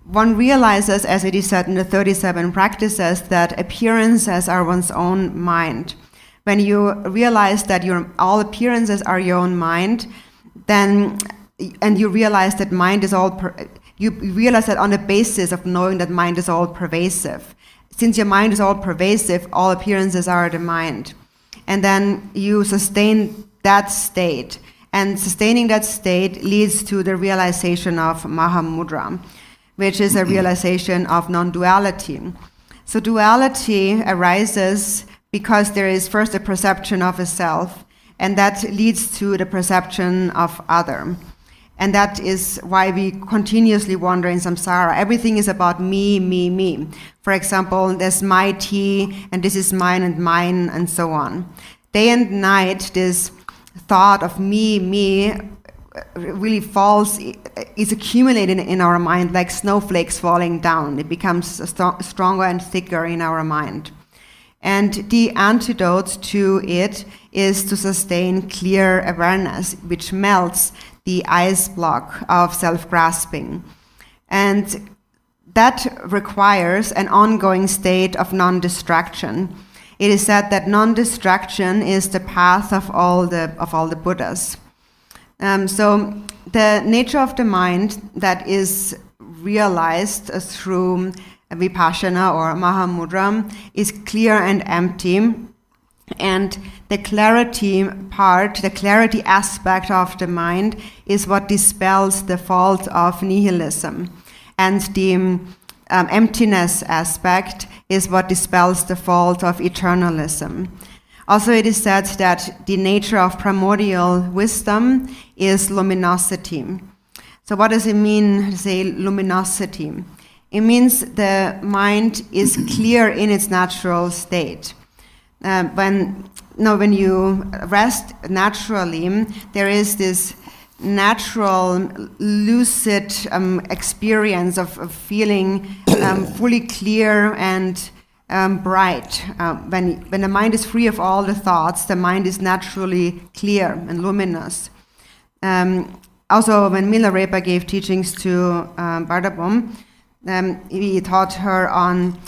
One realizes, as it is said in the 37 practices, that appearances are one's own mind. When you realize that all appearances are your own mind, then, and you realize that mind is you realize that on the basis of knowing that mind is all pervasive. Since your mind is all pervasive, all appearances are the mind. And then you sustain that state. And sustaining that state leads to the realization of Mahamudra, which is a realization of non-duality. So duality arises because there is first a perception of a self, and that leads to the perception of other. And that is why we continuously wander in samsara. Everything is about me, me, me. For example, there's my tea, and this is mine, and so on. Day and night, this thought of me, me, really is accumulated in our mind like snowflakes falling down. It becomes stronger and thicker in our mind. And the antidote to it is to sustain clear awareness, which melts the ice block of self-grasping. And that requires an ongoing state of non-distraction. It is said that non-distraction is the path of all the Buddhas. So the nature of the mind that is realized through Vipassana or Mahamudra is clear and empty. And the clarity part, the clarity aspect of the mind is what dispels the fault of nihilism. And the emptiness aspect is what dispels the fault of eternalism. Also, it is said that the nature of primordial wisdom is luminosity. So what does it mean to say luminosity? It means the mind is clear in its natural state. When you rest naturally, there is this natural, lucid experience of feeling fully clear and bright. When the mind is free of all the thoughts, the mind is naturally clear and luminous. Also, when Milarepa gave teachings to Bardabom, he taught her on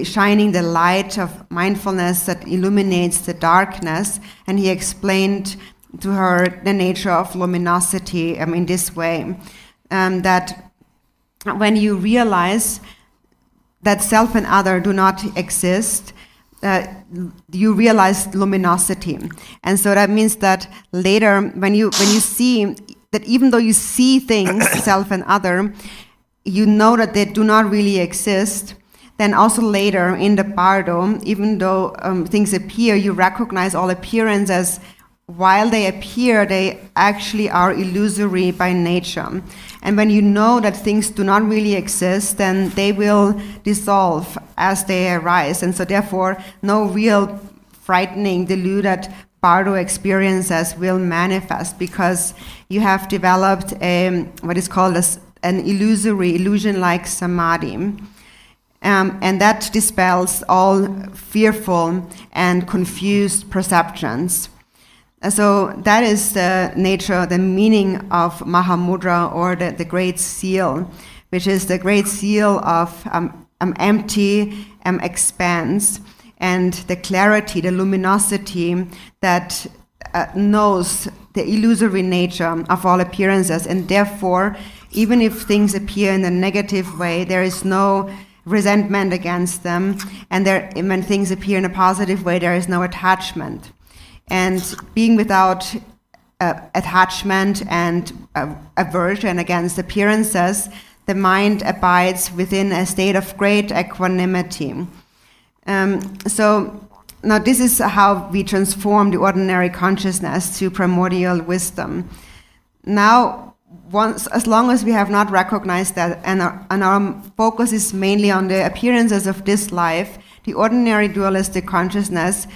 shining the light of mindfulness that illuminates the darkness, and he explained to her the nature of luminosity in this way, that when you realize that self and other do not exist, you realize luminosity. And so that means that later, when you see that even though you see things, self and other, you know that they do not really exist. Then also later in the bardo, even though things appear, you recognize all appearances. While they appear, they actually are illusory by nature. And when you know that things do not really exist, then they will dissolve as they arise. And so therefore, no real frightening, deluded bardo experiences will manifest, because you have developed what is called an illusion-like samadhi. And that dispels all fearful and confused perceptions. So that is the nature, the meaning of Mahamudra, or the Great Seal, which is the Great Seal of empty expanse, and the clarity, the luminosity that knows the illusory nature of all appearances. And therefore, even if things appear in a negative way, there is no resentment against them. And when things appear in a positive way, there is no attachment. And being without attachment and aversion against appearances, the mind abides within a state of great equanimity. So now this is how we transform the ordinary consciousness to primordial wisdom. Now, as long as we have not recognized that, and our focus is mainly on the appearances of this life, the ordinary dualistic consciousness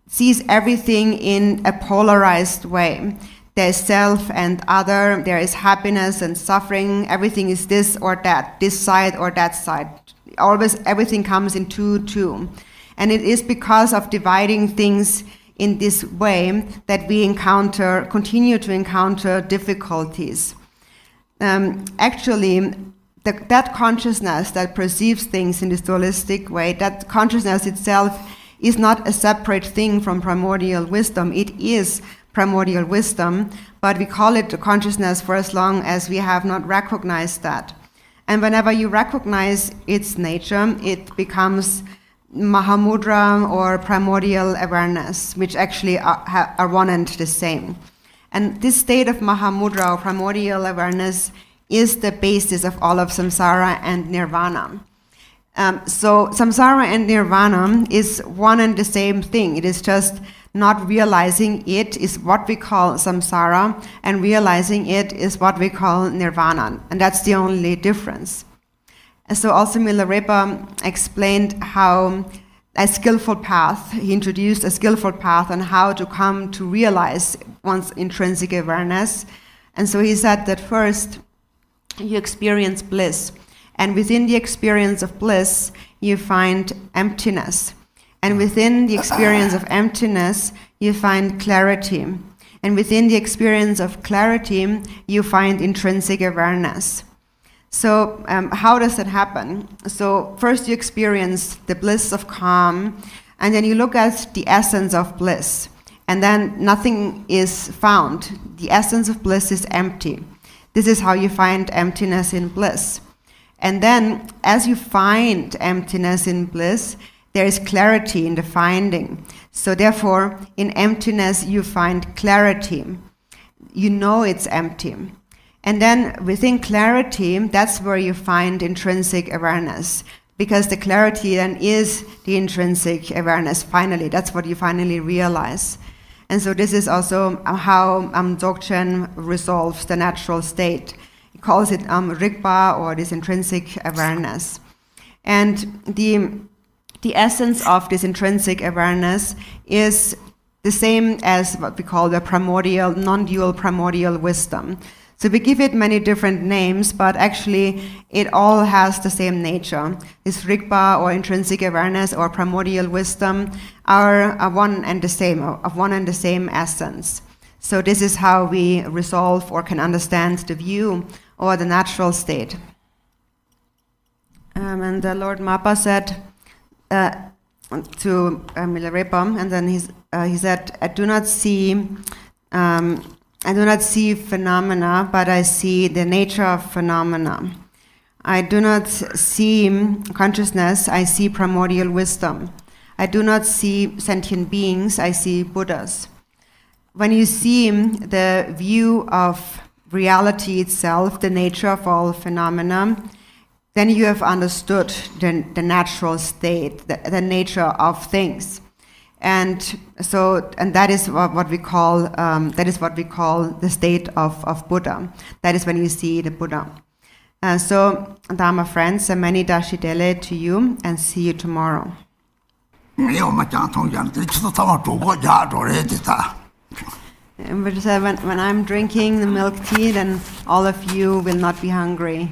sees everything in a polarized way. There is self and other, there is happiness and suffering, everything is this or that, this side or that side. always everything comes in two. And it is because of dividing things in this way that we continue to encounter difficulties. Actually, that consciousness that perceives things in this dualistic way, that consciousness itself is not a separate thing from primordial wisdom. It is primordial wisdom, but we call it consciousness for as long as we have not recognized that. And whenever you recognize its nature, it becomes Mahamudra or primordial awareness, which actually are one and the same. And this state of Mahamudra or primordial awareness is the basis of all of samsara and nirvana. So samsara and nirvana is one and the same thing. It is just not realizing it is what we call samsara, and realizing it is what we call nirvana. And that's the only difference. And so also Milarepa explained how a skillful path, he introduced a skillful path on how to come to realize one's intrinsic awareness. And so he said that first, you experience bliss. And within the experience of bliss, you find emptiness. And within the experience of emptiness, you find clarity. And within the experience of clarity, you find intrinsic awareness. So how does that happen? So first you experience the bliss of calm, and then you look at the essence of bliss. And then nothing is found. The essence of bliss is empty. This is how you find emptiness in bliss. And then, as you find emptiness in bliss, there is clarity in the finding. So therefore, in emptiness, you find clarity. You know it's empty. And then, within clarity, that's where you find intrinsic awareness. Because the clarity then is the intrinsic awareness, finally. That's what you finally realize. And so this is also how Dzogchen resolves the natural state. He calls it Rigpa, or this intrinsic awareness. And the essence of this intrinsic awareness is the same as what we call the primordial, non-dual primordial wisdom. So we give it many different names, but actually it all has the same nature. This Rigpa, or intrinsic awareness, or primordial wisdom are one and the same, of one and the same essence. So this is how we resolve or can understand the view or the natural state. And the Lord Mapa said to Milarepa, and then he said, I do not see phenomena, but I see the nature of phenomena. I do not see consciousness, I see primordial wisdom. I do not see sentient beings, I see Buddhas. When you see the view of reality itself, the nature of all phenomena, then you have understood the natural state, the nature of things. And that is what we call the state of Buddha. That is when you see the Buddha. So, Dharma friends, many Dashidele to you, and see you tomorrow. But when I'm drinking the milk tea, then all of you will not be hungry.